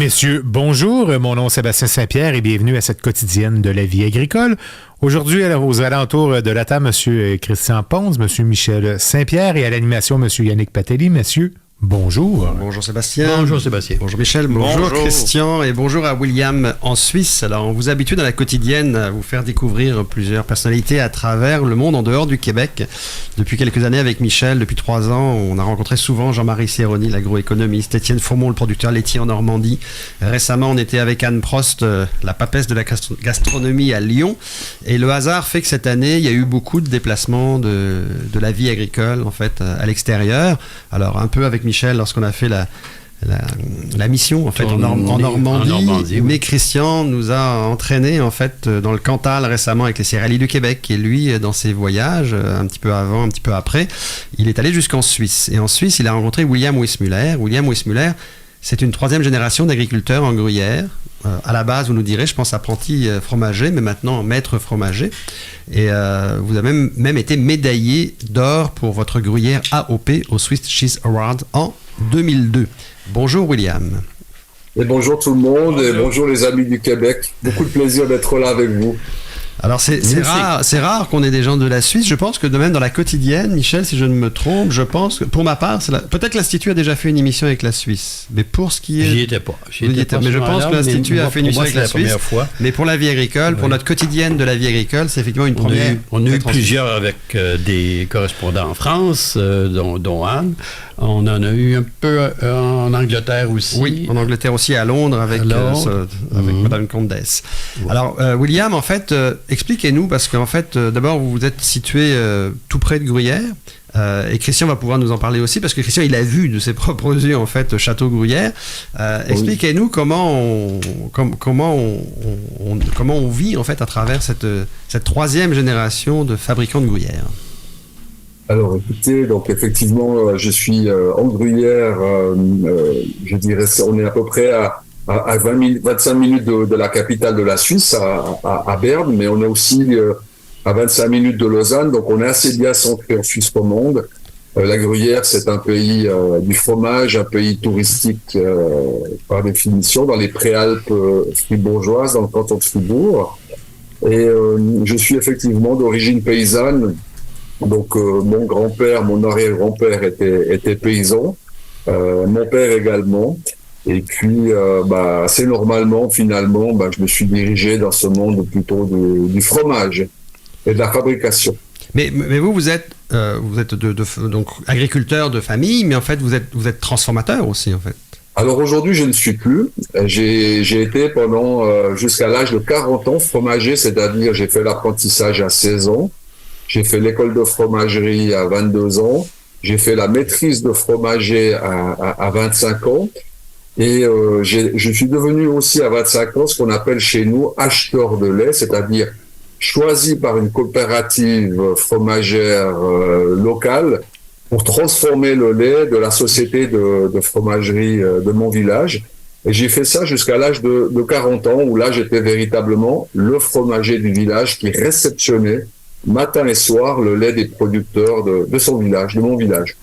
Messieurs, bonjour. Mon nom est Sébastien Saint-Pierre et bienvenue à cette quotidienne de la vie agricole. Aujourd'hui, aux alentours de la table, M. Christian Ponce, M. Michel Saint-Pierre et à l'animation, M. Yannick Patelli. Messieurs, bonjour. Bonjour Sébastien. Bonjour Sébastien. Bonjour Michel. Bonjour Christian. Et bonjour à William en Suisse. Alors, on vous habitue dans la quotidienne à vous faire découvrir plusieurs personnalités à travers le monde en dehors du Québec. Depuis quelques années avec Michel, depuis 3 ans, on a rencontré souvent Jean-Marie Séroni, l'agroéconomiste, Étienne Fourmont, le producteur laitier en Normandie. Récemment, on était avec Anne Prost, la papesse de la gastronomie à Lyon. Et le hasard fait que cette année, il y a eu beaucoup de déplacements de la vie agricole, en fait, à l'extérieur. Alors, un peu avec Michel lorsqu'on a fait la mission en fait en Normandie, mais Christian nous a entraînés en fait dans le Cantal récemment avec les céréaliers du Québec, et lui dans ses voyages un petit peu avant, un petit peu après, il est allé jusqu'en Suisse, et en Suisse il a rencontré William Wissmuller. William Wissmuller, c'est une 3e génération d'agriculteurs en gruyère. À la base, vous nous direz, je pense, apprenti fromager, mais maintenant maître fromager. Et vous avez même été médaillé d'or pour votre gruyère AOP au Swiss Cheese Award en 2002. Bonjour William. Et bonjour tout le monde, et bonjour les amis du Québec. Beaucoup de plaisir d'être là avec vous. Alors c'est rare qu'on ait des gens de la Suisse. Je pense que de même dans la quotidienne, Michel, si je ne me trompe, je pense que pour ma part, peut-être que l'Institut a déjà fait une émission avec la Suisse. Mais pour ce qui est... J'y étais pas. Mais je pense que l'Institut a fait une émission avec la Suisse. Mais pour la vie agricole, pour notre quotidienne de la vie agricole, c'est effectivement une première. On a eu plusieurs avec des correspondants en France, dont Anne. On en a eu un peu en Angleterre aussi. Oui, en Angleterre aussi, à Londres, avec Mme Condès. Voilà. Alors, William, en fait, expliquez-nous, parce qu'en fait, d'abord, vous vous êtes situé tout près de Gruyère, et Christian va pouvoir nous en parler aussi, parce que Christian, il a vu de ses propres yeux, en fait, Château Gruyère. Expliquez-nous comment on vit, en fait, à travers cette 3e génération de fabricants de gruyère. Alors écoutez, donc effectivement, je suis en Gruyère, je dirais, on est à peu près à 25 minutes de la capitale de la Suisse, à Berne, mais on est aussi à 25 minutes de Lausanne, donc on est assez bien centré en Suisse romande. La Gruyère, c'est un pays du fromage, un pays touristique par définition, dans les préalpes fribourgeoises, dans le canton de Fribourg. Et je suis effectivement d'origine paysanne. Donc mon grand-père, mon arrière-grand-père était paysan, mon père également, et puis assez normalement finalement je me suis dirigé dans ce monde plutôt du fromage et de la fabrication. Mais vous êtes donc agriculteur de famille, mais en fait vous êtes transformateur aussi en fait. Alors aujourd'hui je ne suis plus, j'ai été pendant jusqu'à l'âge de 40 ans fromager, c'est-à-dire j'ai fait l'apprentissage à 16 ans. J'ai fait l'école de fromagerie à 22 ans. J'ai fait la maîtrise de fromager à 25 ans. Et je suis devenu aussi à 25 ans ce qu'on appelle chez nous acheteur de lait, c'est-à-dire choisi par une coopérative fromagère locale pour transformer le lait de la société de fromagerie de mon village. Et j'ai fait ça jusqu'à l'âge de 40 ans, où là j'étais véritablement le fromager du village qui réceptionnait matin et soir le lait des producteurs de son village, de mon village.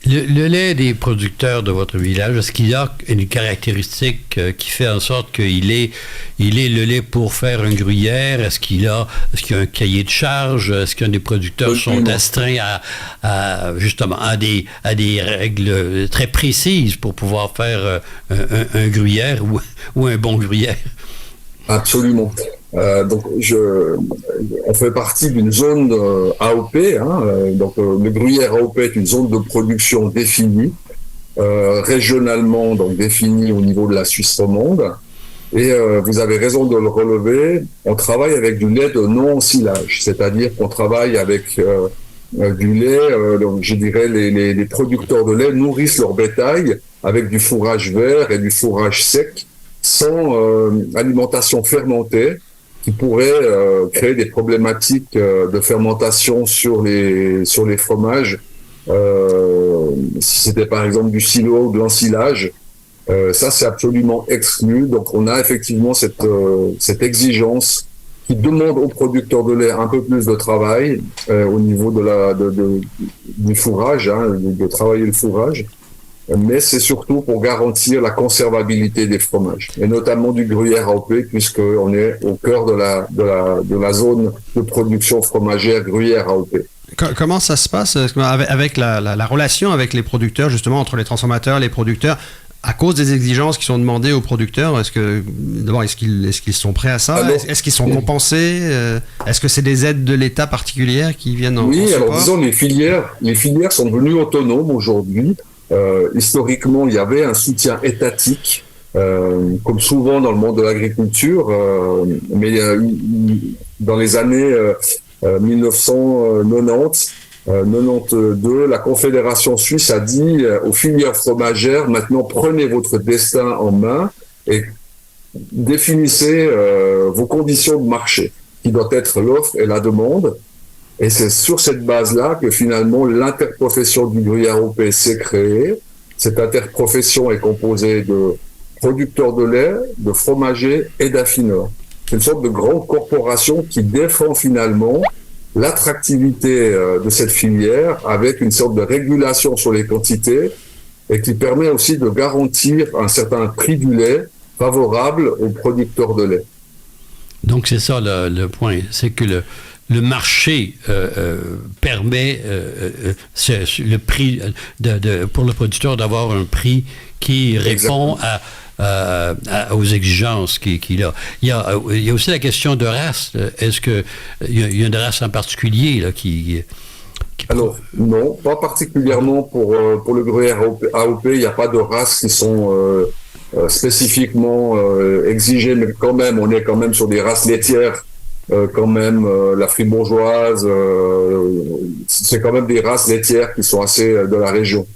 Le lait des producteurs de votre village, est-ce qu'il y a une caractéristique qui fait en sorte qu'il est le lait pour faire une gruyère? Est-ce qu'il y a un cahier de charge? Est-ce qu'un des producteurs sont astreints à des règles très précises pour pouvoir faire un gruyère ou un bon gruyère? Absolument. Donc, on fait partie d'une zone AOP. Donc, le gruyère AOP est une zone de production définie, régionalement, donc définie au niveau de la Suisse romande. Et vous avez raison de le relever. On travaille avec du lait de non-ensilage, c'est-à-dire qu'on travaille avec du lait. Donc, je dirais les producteurs de lait nourrissent leur bétail avec du fourrage vert et du fourrage sec, sans alimentation fermentée, qui pourrait créer des problématiques de fermentation sur les fromages. Si c'était par exemple du silo ou de l'ensilage, ça c'est absolument exclu. Donc on a effectivement cette exigence qui demande aux producteurs de lait un peu plus de travail au niveau du fourrage, de travailler le fourrage. mais c'est surtout pour garantir la conservabilité des fromages, et notamment du gruyère AOP, puisqu'on est au cœur de la zone de production fromagère gruyère AOP. Comment ça se passe avec la relation avec les producteurs, justement, entre les transformateurs, les producteurs, à cause des exigences qui sont demandées aux producteurs? Est-ce qu'ils sont prêts à ça? Alors, est-ce qu'ils sont compensés? Est-ce que c'est des aides de l'État particulières qui viennent en support? Alors disons, les filières sont devenues autonomes aujourd'hui. Historiquement, il y avait un soutien étatique, comme souvent dans le monde de l'agriculture, mais dans les années 1990, 92, la Confédération suisse a dit aux filières fromagères, maintenant prenez votre destin en main et définissez vos conditions de marché, qui doit être l'offre et la demande. Et c'est sur cette base-là que finalement l'interprofession du gruyère AOP s'est créée. Cette interprofession est composée de producteurs de lait, de fromagers et d'affineurs. C'est une sorte de grande corporation qui défend finalement l'attractivité de cette filière avec une sorte de régulation sur les quantités et qui permet aussi de garantir un certain prix du lait favorable aux producteurs de lait. Donc c'est ça le point, c'est que le marché permet le prix pour le producteur d'avoir un prix qui répond aux exigences qu'il a. Il y a aussi la question de race. Est-ce qu'il y a une race en particulier là, qui Alors, non, pas particulièrement pour le gruyère AOP. Il n'y a pas de races qui sont spécifiquement exigées, mais quand même, on est quand même sur des races laitières. Quand même, la fribourgeoise, c'est quand même des races laitières qui sont assez de la région.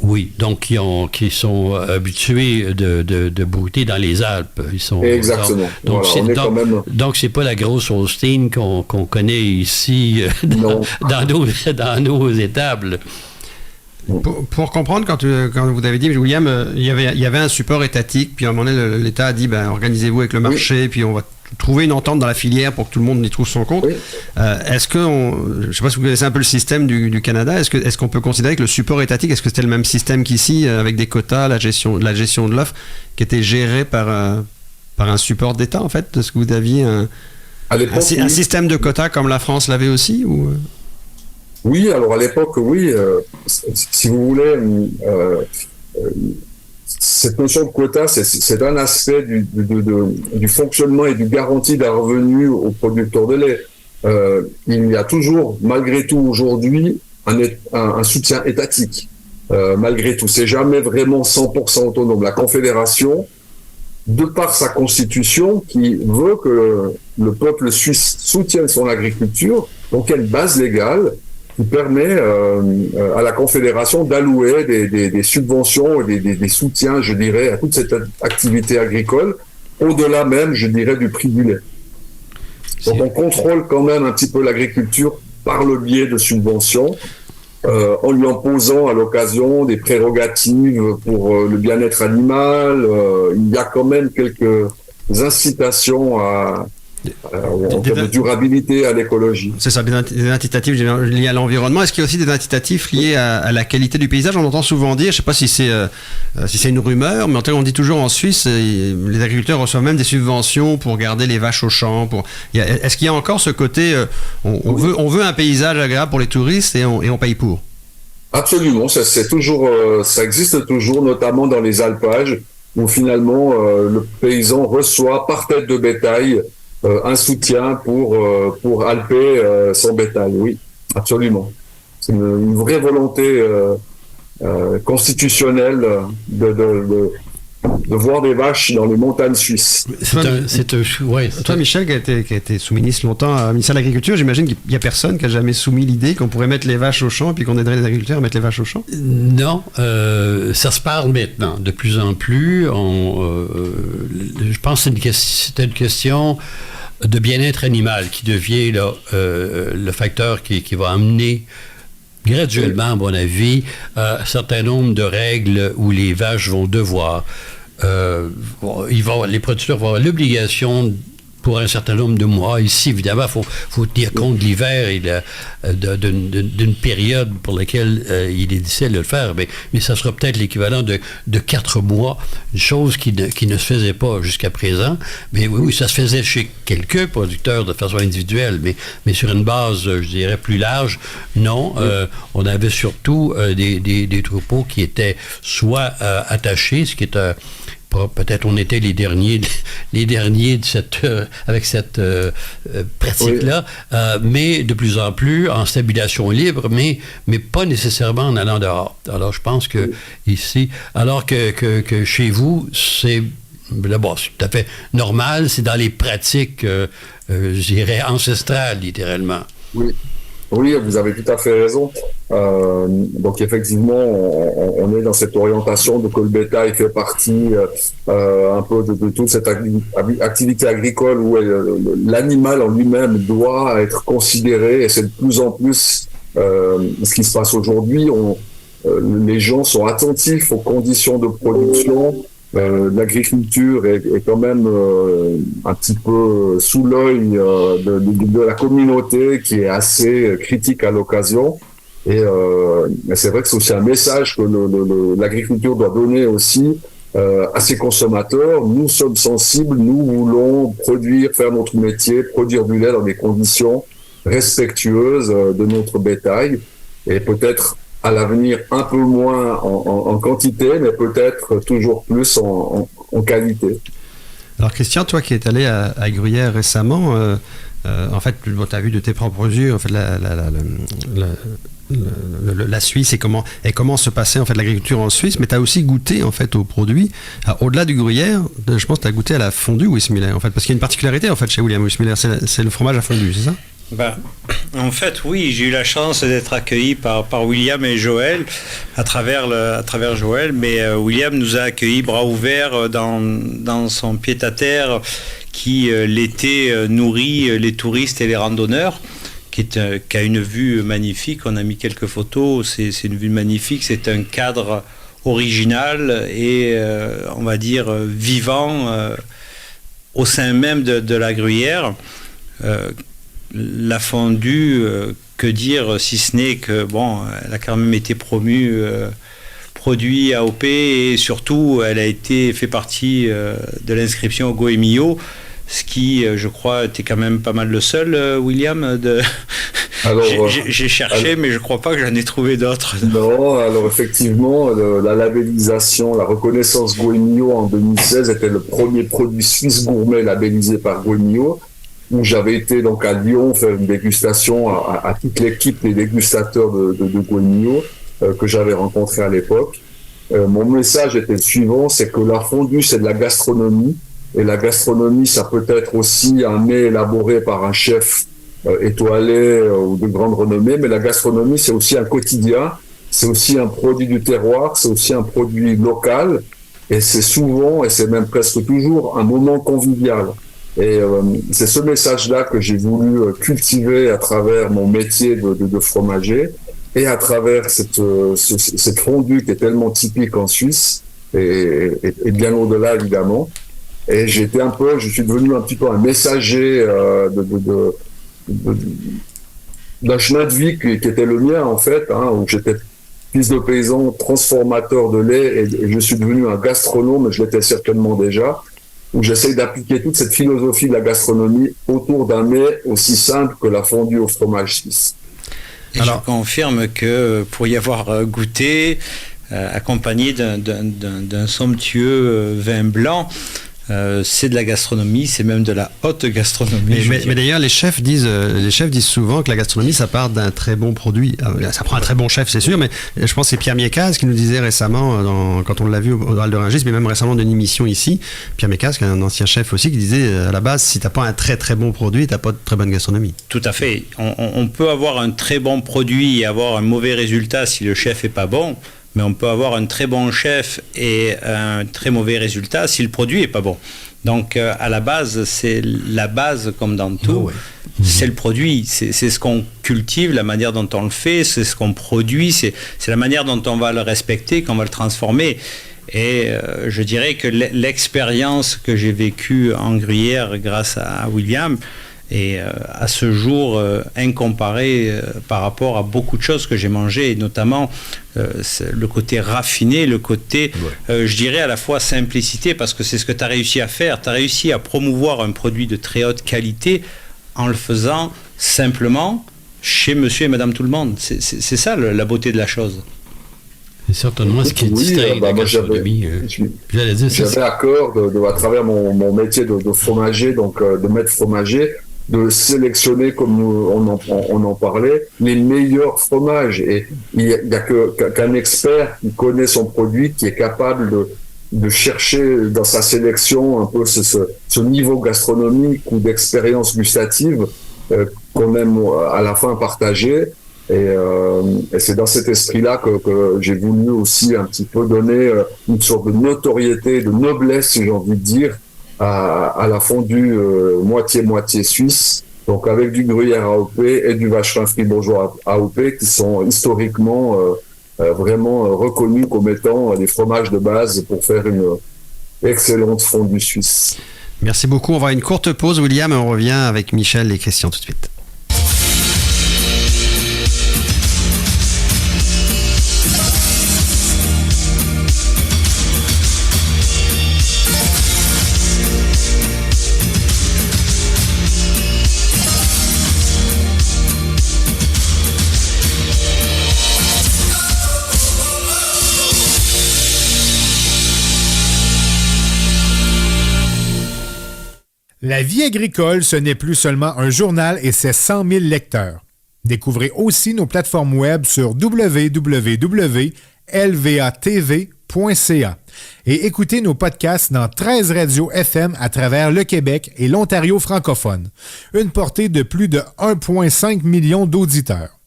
Oui, donc qui sont habitués de brouter dans les Alpes. Ils sont, exactement. Donc c'est pas la grosse Holstein qu'on connaît ici dans nos étables. Pour comprendre, quand vous avez dit, William, il y avait un support étatique, puis à un moment donné, l'État a dit, organisez-vous avec le marché, puis on va trouver une entente dans la filière pour que tout le monde y trouve son compte. Oui. Est-ce que, je ne sais pas si vous connaissez un peu le système du Canada, est-ce qu'on peut considérer que le support étatique, est-ce que c'était le même système qu'ici, avec des quotas, la gestion de l'offre, qui était gérée par un support d'État, en fait? Est-ce que vous aviez un système de quotas comme la France l'avait aussi ou... Oui, alors à l'époque, oui. Si vous voulez... cette notion de quota, c'est un aspect du fonctionnement et du garantie d'un revenu aux producteurs de lait. Il y a toujours, malgré tout aujourd'hui, un soutien étatique. Malgré tout, c'est jamais vraiment 100% autonome. La Confédération, de par sa constitution, qui veut que le peuple suisse soutienne son agriculture, donc il y a une base légale qui permet à la Confédération d'allouer des subventions et des soutiens, je dirais, à toute cette activité agricole, au-delà même, je dirais, du prix du lait. Donc on contrôle quand même un petit peu l'agriculture par le biais de subventions, en lui imposant à l'occasion des prérogatives pour le bien-être animal. Il y a quand même quelques incitations en termes de durabilité à l'écologie. C'est ça, des incitatifs liés à l'environnement. Est-ce qu'il y a aussi des incitatifs liés à la qualité du paysage? On entend souvent dire, je ne sais pas si c'est une rumeur, mais en tout cas on dit toujours en Suisse, les agriculteurs reçoivent même des subventions pour garder les vaches au champ. Est-ce qu'il y a encore ce côté, on veut un paysage agréable pour les touristes et on paye pour? Absolument, ça existe toujours, notamment dans les alpages, où finalement le paysan reçoit par tête de bétail un soutien pour alper son bétail, oui, absolument. C'est une vraie volonté constitutionnelle de voir des vaches dans les montagnes suisses. Toi, Michel, qui a été sous-ministre longtemps à ministère de l'Agriculture, j'imagine qu'il n'y a personne qui a jamais soumis l'idée qu'on pourrait mettre les vaches au champ et puis qu'on aiderait les agriculteurs à mettre les vaches au champ? Non, ça se parle maintenant de plus en plus. Je pense que c'est une question de bien-être animal qui devient là, le facteur qui va amener graduellement, à mon avis, un certain nombre de règles où les vaches vont devoir, les producteurs vont avoir l'obligation pour un certain nombre de mois. Ici, évidemment, il faut tenir compte de l'hiver et d'une période pour laquelle il est difficile de le faire, mais ça sera peut-être l'équivalent de 4 mois, une chose qui ne se faisait pas jusqu'à présent. Mais oui, ça se faisait chez quelques producteurs de façon individuelle, mais sur une base, je dirais, plus large, non. On avait surtout des troupeaux qui étaient soit attachés, ce qui est peut-être on était les derniers de avec cette pratique-là, mais de plus en plus en stabilisation libre, mais pas nécessairement en allant dehors. Alors je pense que ici, alors que chez vous, c'est tout à fait normal, c'est dans les pratiques, je dirais, ancestrales, littéralement. Oui, vous avez tout à fait raison. Donc effectivement, on est dans cette orientation de que le bétail fait partie un peu de toute cette activité agricole où l'animal en lui-même doit être considéré, et c'est de plus en plus ce qui se passe aujourd'hui. Les gens sont attentifs aux conditions de production. L'agriculture est quand même un petit peu sous l'œil de la communauté qui est assez critique à l'occasion. Et c'est vrai que c'est aussi un message que l'agriculture doit donner aussi à ses consommateurs. Nous sommes sensibles, nous voulons faire notre métier, produire du lait dans des conditions respectueuses de notre bétail, et peut-être à l'avenir un peu moins en quantité, mais peut-être toujours plus en qualité. Alors Christian, toi qui es allé à Gruyère récemment, en fait, tu as vu de tes propres yeux en fait, la Suisse et comment se passait en fait l'agriculture en Suisse, mais tu as aussi goûté en fait aux produits. Alors, au-delà du gruyère, je pense que tu as goûté à la fondue Wismiller, en fait, parce qu'il y a une particularité en fait chez William Wismiller, c'est le fromage à fondue, c'est ça? En fait, oui, j'ai eu la chance d'être accueilli par William et Joël à travers Joël, mais William nous a accueillis bras ouverts dans son pied-à-terre qui l'été nourrit les touristes et les randonneurs, qui a une vue magnifique. On a mis quelques photos, c'est une vue magnifique, c'est un cadre original et on va dire vivant au sein même de la Gruyère. La fondue, que dire, si ce n'est que, elle a quand même été promue produit AOP, et surtout, elle a fait partie de l'inscription au Goemio, ce qui, je crois, était quand même pas mal le seul, William. Alors, j'ai cherché, mais je ne crois pas que j'en ai trouvé d'autres. Non, alors effectivement, la labellisation, la reconnaissance Goemio en 2016 était le premier produit suisse gourmet labellisé par Goemio, où j'avais été donc à Lyon faire une dégustation à toute l'équipe des dégustateurs de Goemio que j'avais rencontré à l'époque. Mon message était le suivant, c'est que la fondue, c'est de la gastronomie, et la gastronomie, ça peut être aussi un mets élaboré par un chef étoilé ou de grande renommée, mais la gastronomie, c'est aussi un quotidien, c'est aussi un produit du terroir, c'est aussi un produit local, et c'est souvent, et c'est même presque toujours, un moment convivial. Et c'est ce message-là que j'ai voulu cultiver à travers mon métier de fromager et à travers cette fondue qui est tellement typique en Suisse et bien au-delà évidemment. Et je suis devenu un petit peu un messager d'un chemin de vie qui était le mien en fait, où j'étais fils de paysan, transformateur de lait, et je suis devenu un gastronome, je l'étais certainement déjà, où j'essaye d'appliquer toute cette philosophie de la gastronomie autour d'un mets aussi simple que la fondue au fromage suisse. Et alors, je confirme que pour y avoir goûté, accompagné d'un somptueux vin blanc, c'est de la gastronomie, c'est même de la haute gastronomie. Mais d'ailleurs, les chefs disent souvent que la gastronomie, ça part d'un très bon produit. Ça prend un très bon chef, c'est sûr, mais je pense que c'est Pierre Miécas qui nous disait récemment, quand on l'a vu au Val de Rungis, mais même récemment dans une émission ici, Pierre Miécas, qui est un ancien chef aussi, qui disait à la base, si t'as pas un très très bon produit, t'as pas de très bonne gastronomie. Tout à fait. On peut avoir un très bon produit et avoir un mauvais résultat si le chef est pas bon. Mais on peut avoir un très bon chef et un très mauvais résultat si le produit n'est pas bon. Donc, à la base, c'est la base comme dans tout. C'est le produit, c'est ce qu'on cultive, la manière dont on le fait, c'est ce qu'on produit, c'est la manière dont on va le respecter, qu'on va le transformer. Et je dirais que l'expérience que j'ai vécue en gruyère grâce à William est à ce jour incomparée par rapport à beaucoup de choses que j'ai mangées, et notamment le côté raffiné, le côté, je dirais à la fois simplicité, parce que c'est ce que tu as réussi à faire. Tu as réussi à promouvoir un produit de très haute qualité en le faisant simplement chez monsieur et madame tout le monde. C'est ça la beauté de la chose. C'est certainement ce qui distingue la gastronomie. J'avais à cœur, à travers mon métier de fromager, donc de maître fromager, de sélectionner, comme on en parlait, les meilleurs fromages. Et il n'y a qu'un expert qui connaît son produit, qui est capable de chercher dans sa sélection un peu ce niveau gastronomique ou d'expérience gustative qu'on aime à la fin partager. Et c'est dans cet esprit-là que j'ai voulu aussi un petit peu donner une sorte de notoriété, de noblesse, si j'ai envie de dire, à la fondue moitié-moitié suisse, donc avec du gruyère AOP et du vacherin fribourgeois AOP, qui sont historiquement vraiment reconnus comme étant des fromages de base pour faire une excellente fondue suisse. Merci beaucoup. On va à une courte pause, William, et on revient avec Michel et Christian tout de suite. La vie agricole, ce n'est plus seulement un journal et ses 100 000 lecteurs. Découvrez aussi nos plateformes web sur www.lvatv.ca et écoutez nos podcasts dans 13 radios FM à travers le Québec et l'Ontario francophone. Une portée de plus de 1,5 million d'auditeurs.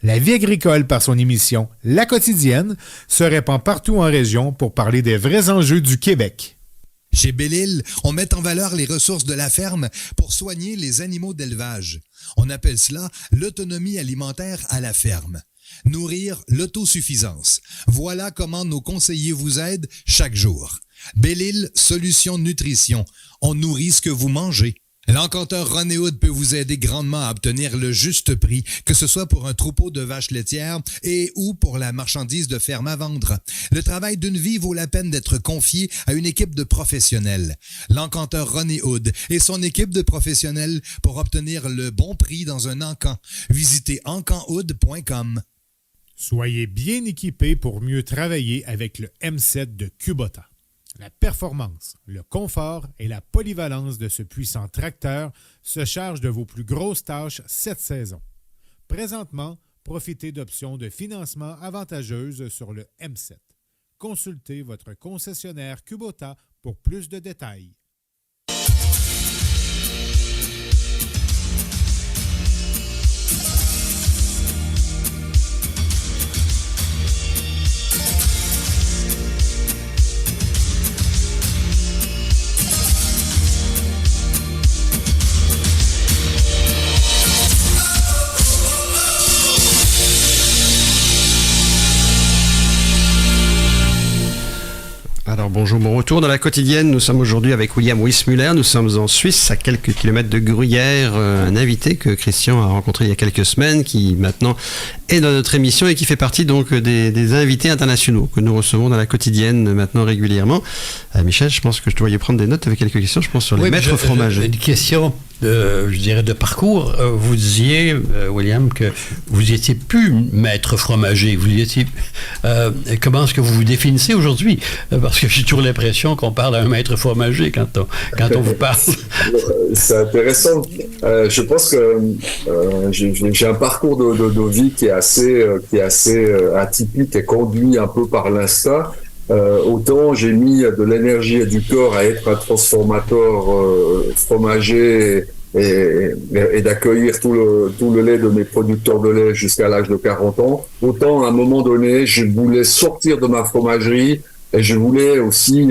La vie agricole, par son émission La Quotidienne, se répand partout en région pour parler des vrais enjeux du Québec. Chez Belle-Île, on met en valeur les ressources de la ferme pour soigner les animaux d'élevage. On appelle cela l'autonomie alimentaire à la ferme. Nourrir l'autosuffisance. Voilà comment nos conseillers vous aident chaque jour. Belle-Île, solution nutrition. On nourrit ce que vous mangez. L'encanteur René Hood peut vous aider grandement à obtenir le juste prix, que ce soit pour un troupeau de vaches laitières et ou pour la marchandise de ferme à vendre. Le travail d'une vie vaut la peine d'être confié à une équipe de professionnels. L'encanteur René Hood et son équipe de professionnels pour obtenir le bon prix dans un encan. Visitez encanhood.com. Soyez bien équipés pour mieux travailler avec le M7 de Kubota. La performance, le confort et la polyvalence de ce puissant tracteur se chargent de vos plus grosses tâches cette saison. Présentement, profitez d'options de financement avantageuses sur le M7. Consultez votre concessionnaire Kubota pour plus de détails. Alors bonjour, bon retour dans la quotidienne. Nous sommes aujourd'hui avec William Wissmuller. Nous sommes en Suisse, à quelques kilomètres de Gruyère. Un invité que Christian a rencontré il y a quelques semaines, qui maintenant est dans notre émission et qui fait partie donc des invités internationaux que nous recevons dans la quotidienne maintenant régulièrement. Michel, je pense que je te voyais prendre des notes avec quelques questions, je pense, sur les maîtres fromagers. Une question, je dirais, de parcours. Vous disiez, William, que vous étiez plus maître fromager. Vous étiez. Comment est-ce que vous vous définissez aujourd'hui? Parce que j'ai toujours l'impression qu'on parle à un maître fromager quand on vous parle. C'est intéressant. Je pense que j'ai un parcours de vie qui est assez atypique et conduit un peu par l'instinct. Autant j'ai mis de l'énergie et du corps à être un transformateur fromager et d'accueillir tout le lait de mes producteurs de lait jusqu'à l'âge de 40 ans, autant à un moment donné, je voulais sortir de ma fromagerie et je voulais aussi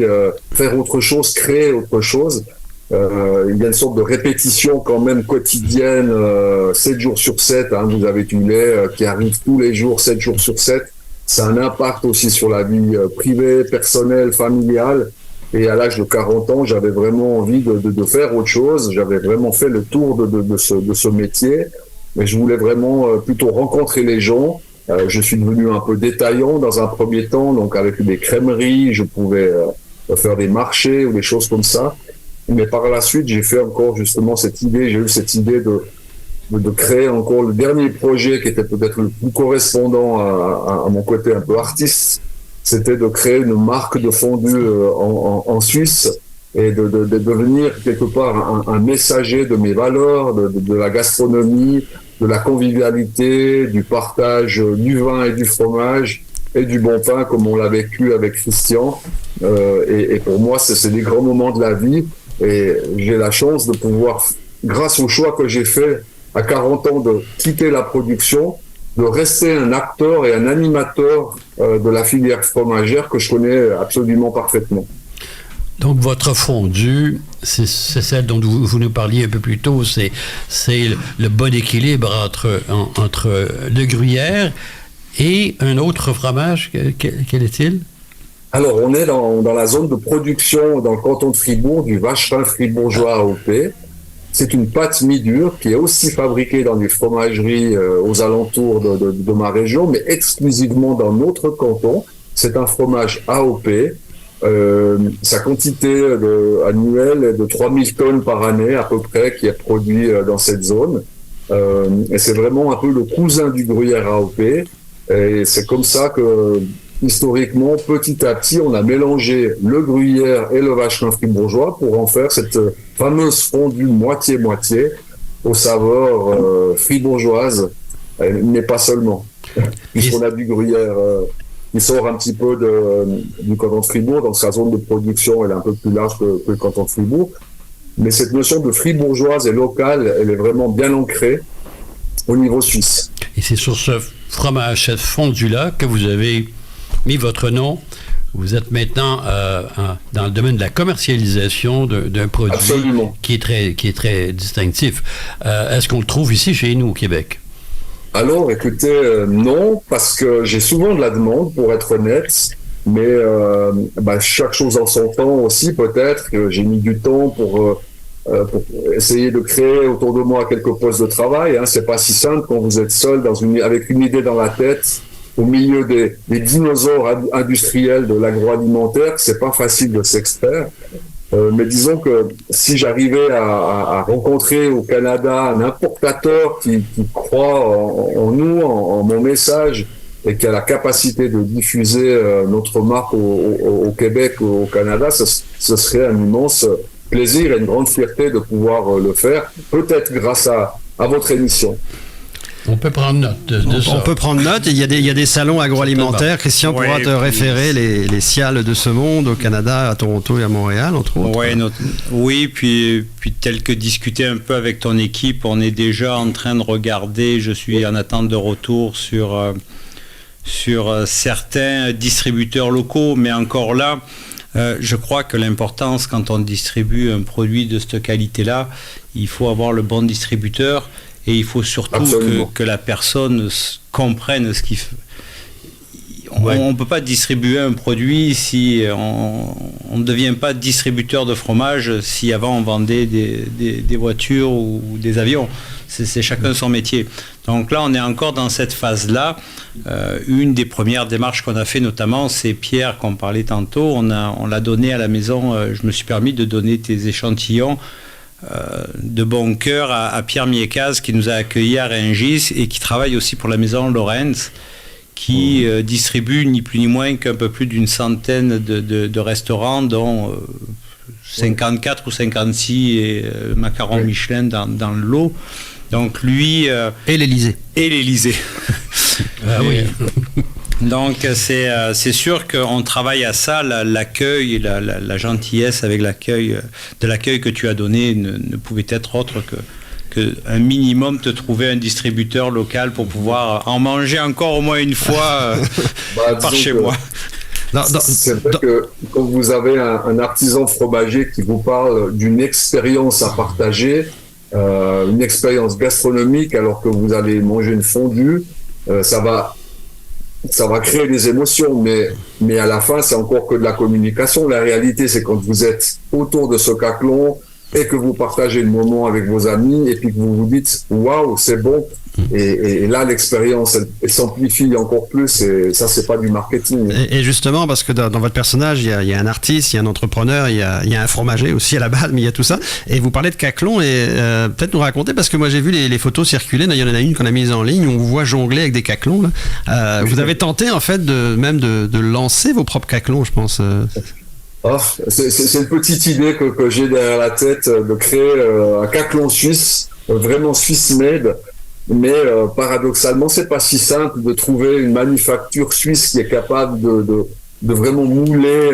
faire autre chose, créer autre chose. Il y a une sorte de répétition quand même quotidienne, 7 jours sur 7, hein, vous avez du lait qui arrive tous les jours, 7 jours sur 7. ça a un impact aussi sur la vie privée, personnelle, familiale. Et à l'âge de 40 ans, j'avais vraiment envie de faire autre chose. J'avais vraiment fait le tour de ce métier. Mais je voulais vraiment plutôt rencontrer les gens. Je suis devenu un peu détaillant dans un premier temps. Donc avec des crèmeries, je pouvais faire des marchés ou des choses comme ça. Mais par la suite, j'ai fait encore justement j'ai eu cette idée de créer encore le dernier projet qui était peut-être le plus correspondant à mon côté un peu artiste. C'était de créer une marque de fondue en Suisse et de devenir quelque part un messager de mes valeurs, de la gastronomie, de la convivialité, du partage du vin et du fromage et du bon pain comme on l'a vécu avec Christian. Et pour moi, c'est des grands moments de la vie et j'ai la chance de pouvoir, grâce au choix que j'ai fait à 40 ans de quitter la production, de rester un acteur et un animateur de la filière fromagère que je connais absolument parfaitement. Donc votre fondue, c'est celle dont vous nous parliez un peu plus tôt, c'est le bon équilibre entre le gruyère et un autre fromage, quel est-il? Alors on est dans la zone de production dans le canton de Fribourg du vacherin fribourgeois AOP. C'est une pâte mi-dure qui est aussi fabriquée dans des fromageries aux alentours de ma région, mais exclusivement dans notre canton. C'est un fromage AOP. Sa quantité annuelle est de 3000 tonnes par année à peu près qui est produit dans cette zone. Et c'est vraiment un peu le cousin du gruyère AOP. Et c'est comme ça que, historiquement, petit à petit, on a mélangé le gruyère et le vacherin fribourgeois pour en faire cette fameuse fondue moitié-moitié aux saveurs fribourgeoises, mais pas seulement. Puisqu'on a du gruyère qui sort un petit peu du canton de Fribourg, donc sa zone de production elle est un peu plus large que le canton de Fribourg. Mais cette notion de fribourgeoise et locale, elle est vraiment bien ancrée au niveau suisse. Et c'est sur ce fromage, cette fondue-là, que vous avez mis votre nom. Vous êtes maintenant dans le domaine de la commercialisation d'un produit qui est très distinctif. Est-ce qu'on le trouve ici chez nous au Québec? Alors, écoutez, non, parce que j'ai souvent de la demande, pour être honnête, mais chaque chose en son temps aussi, peut-être. J'ai mis du temps pour essayer de créer autour de moi quelques postes de travail. C'est pas si simple quand vous êtes seul avec une idée dans la tête, au milieu des dinosaures industriels de l'agroalimentaire. C'est pas facile de s'extraire. Mais disons que si j'arrivais à rencontrer au Canada un importateur qui croit en nous, en mon message, et qui a la capacité de diffuser notre marque au Québec, au Canada, ce serait un immense plaisir et une grande fierté de pouvoir le faire, peut-être grâce à votre émission. On peut prendre note de ça. On peut prendre note. Il y a des salons agroalimentaires. Christian pourra te référer les Ciales de ce monde au Canada, à Toronto et à Montréal, entre autres. Oui, puis tel que discuter un peu avec ton équipe, on est déjà en train de regarder. Je suis en attente de retour sur certains distributeurs locaux, mais encore là, je crois que l'importance quand on distribue un produit de cette qualité-là, il faut avoir le bon distributeur. Et il faut surtout que la personne comprenne ce qu'il fait. On ne peut pas distribuer un produit si on ne devient pas distributeur de fromage si avant on vendait des voitures ou des avions. C'est chacun son métier. Donc là, on est encore dans cette phase-là. Une des premières démarches qu'on a fait notamment, c'est Pierre qu'on parlait tantôt. On l'a donné à la maison. Je me suis permis de donner tes échantillons de bon cœur à Pierre Miekaz qui nous a accueillis à Rungis et qui travaille aussi pour la maison Lorenz qui distribue ni plus ni moins qu'un peu plus d'une centaine de restaurants dont 54 ou 56 macarons Michelin dans le lot. Donc lui... et l'Élysée. Ah oui. Donc c'est sûr qu'on travaille à ça, l'accueil, la gentillesse avec l'accueil que tu as donné ne pouvait être autre que un minimum te trouver un distributeur local pour pouvoir en manger encore au moins une fois par chez moi. C'est vrai que quand vous avez un artisan fromager qui vous parle d'une expérience à partager, une expérience gastronomique alors que vous allez manger une fondue, ça va ça va créer des émotions, mais à la fin, c'est encore que de la communication. La réalité, c'est quand vous êtes autour de ce caclon et que vous partagez le moment avec vos amis et puis que vous vous dites waouh, c'est bon. Et là, l'expérience, elle s'amplifie encore plus, et ça, c'est pas du marketing. Et justement, parce que dans votre personnage, il y a un artiste, il y a un entrepreneur, il y a un fromager aussi à la base, mais il y a tout ça. Et vous parlez de caclon, et peut-être nous raconter, parce que moi j'ai vu les photos circuler, il y en a une qu'on a mise en ligne, où on vous voit jongler avec des caclons. Là. Vous avez tenté en fait de lancer vos propres caclons, je pense. C'est une petite idée que j'ai derrière la tête, de créer un caclon suisse, vraiment Swiss-made. Mais paradoxalement, c'est pas si simple de trouver une manufacture suisse qui est capable de vraiment mouler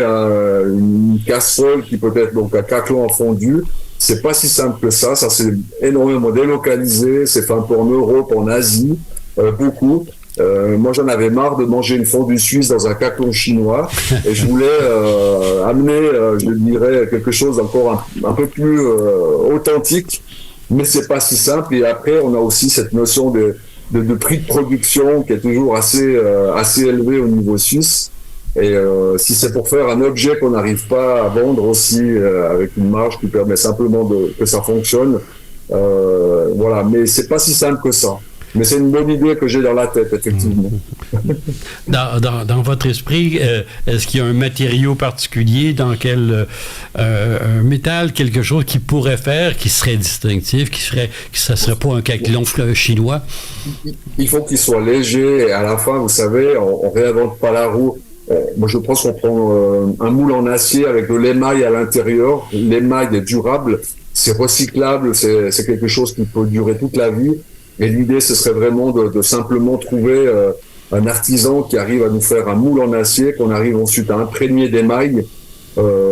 une casserole qui peut être donc un caclon en fondu. C'est pas si simple que ça. Ça s'est énormément délocalisé. C'est fait un peu en Europe, en Asie, beaucoup. Moi, j'en avais marre de manger une fondue suisse dans un caclon chinois, et je voulais amener, je dirais, quelque chose d'encore un peu plus authentique. Mais c'est pas si simple. Et après, on a aussi cette notion de prix de production qui est toujours assez élevé au niveau suisse. Et si c'est pour faire un objet qu'on n'arrive pas à vendre aussi avec une marge qui permet simplement que ça fonctionne, voilà. Mais c'est pas si simple que ça. Mais c'est une bonne idée que j'ai dans la tête, effectivement. Dans votre esprit, est-ce qu'il y a un matériau particulier dans quel un métal, quelque chose qui pourrait faire, qui serait distinctif, que ça serait pas un caclon chinois? Il faut qu'il soit léger, et à la fin, vous savez, on réinvente pas la roue. Moi, je pense qu'on prend un moule en acier avec de l'émail à l'intérieur. L'émail est durable, c'est recyclable, c'est quelque chose qui peut durer toute la vie. Et l'idée, ce serait vraiment de simplement trouver un artisan qui arrive à nous faire un moule en acier, qu'on arrive ensuite à imprégner d'émail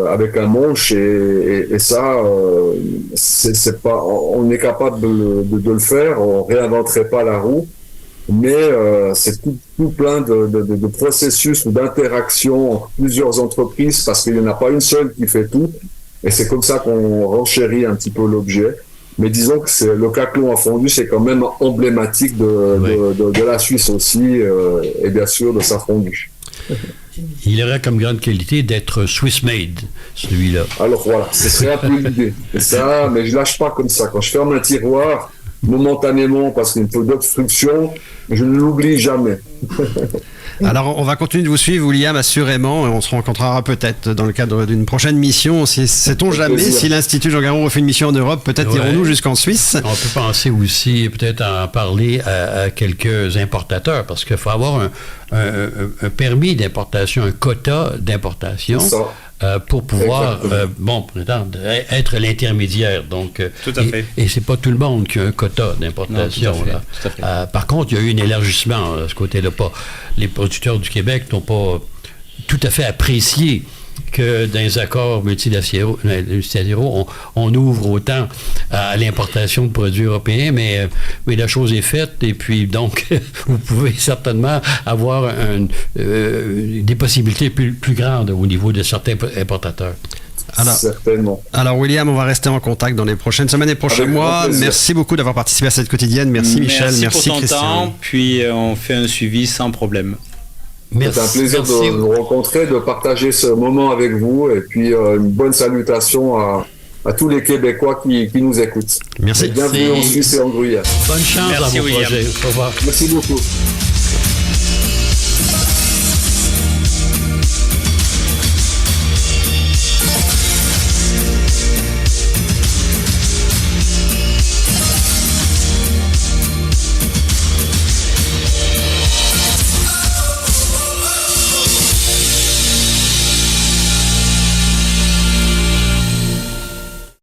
avec un manche, et ça, c'est pas, on est capable de le faire, on réinventerait pas la roue, mais c'est tout plein de processus ou d'interactions entre plusieurs entreprises, parce qu'il n'y en a pas une seule qui fait tout, et c'est comme ça qu'on renchérit un petit peu l'objet. Mais disons que le caclon en fondu, c'est quand même emblématique de la Suisse aussi, et bien sûr de sa fondue. Il aurait comme grande qualité d'être Swiss-made, celui-là. Alors voilà, ce serait un peu l'idée. C'est ça, mais je lâche pas comme ça. Quand je ferme un tiroir, momentanément, parce qu'il y a un peu d'obstruction, je ne l'oublie jamais. Alors, on va continuer de vous suivre, William, assurément. On se rencontrera peut-être dans le cadre d'une prochaine mission. Sait-on jamais, si l'Institut Jean Garon refait une mission en Europe, peut-être irons-nous jusqu'en Suisse. On peut penser aussi, peut-être en parler à quelques importateurs, parce qu'il faut avoir un permis d'importation, un quota d'importation. Pour pouvoir prétendre être l'intermédiaire. Donc, tout à fait. Et c'est pas tout le monde qui a un quota d'importation. Non, tout à fait. Par contre, il y a eu un élargissement à ce côté-là. Les producteurs du Québec n'ont pas tout à fait apprécié que dans les accords multilatéraux, on ouvre autant à l'importation de produits européens, mais la chose est faite, et puis donc vous pouvez certainement avoir des possibilités plus grandes au niveau de certains importateurs. Certainement. Alors William, on va rester en contact dans les prochaines semaines et prochains mois. Merci beaucoup d'avoir participé à cette quotidienne. Merci Michel, merci pour ton temps, puis on fait un suivi sans problème. C'est un plaisir de vous rencontrer, de partager ce moment avec vous, et puis une bonne salutation à tous les Québécois qui nous écoutent. Merci. Bienvenue en Suisse et en Gruyère. Bonne chance dans vos projets. Au revoir. Merci beaucoup.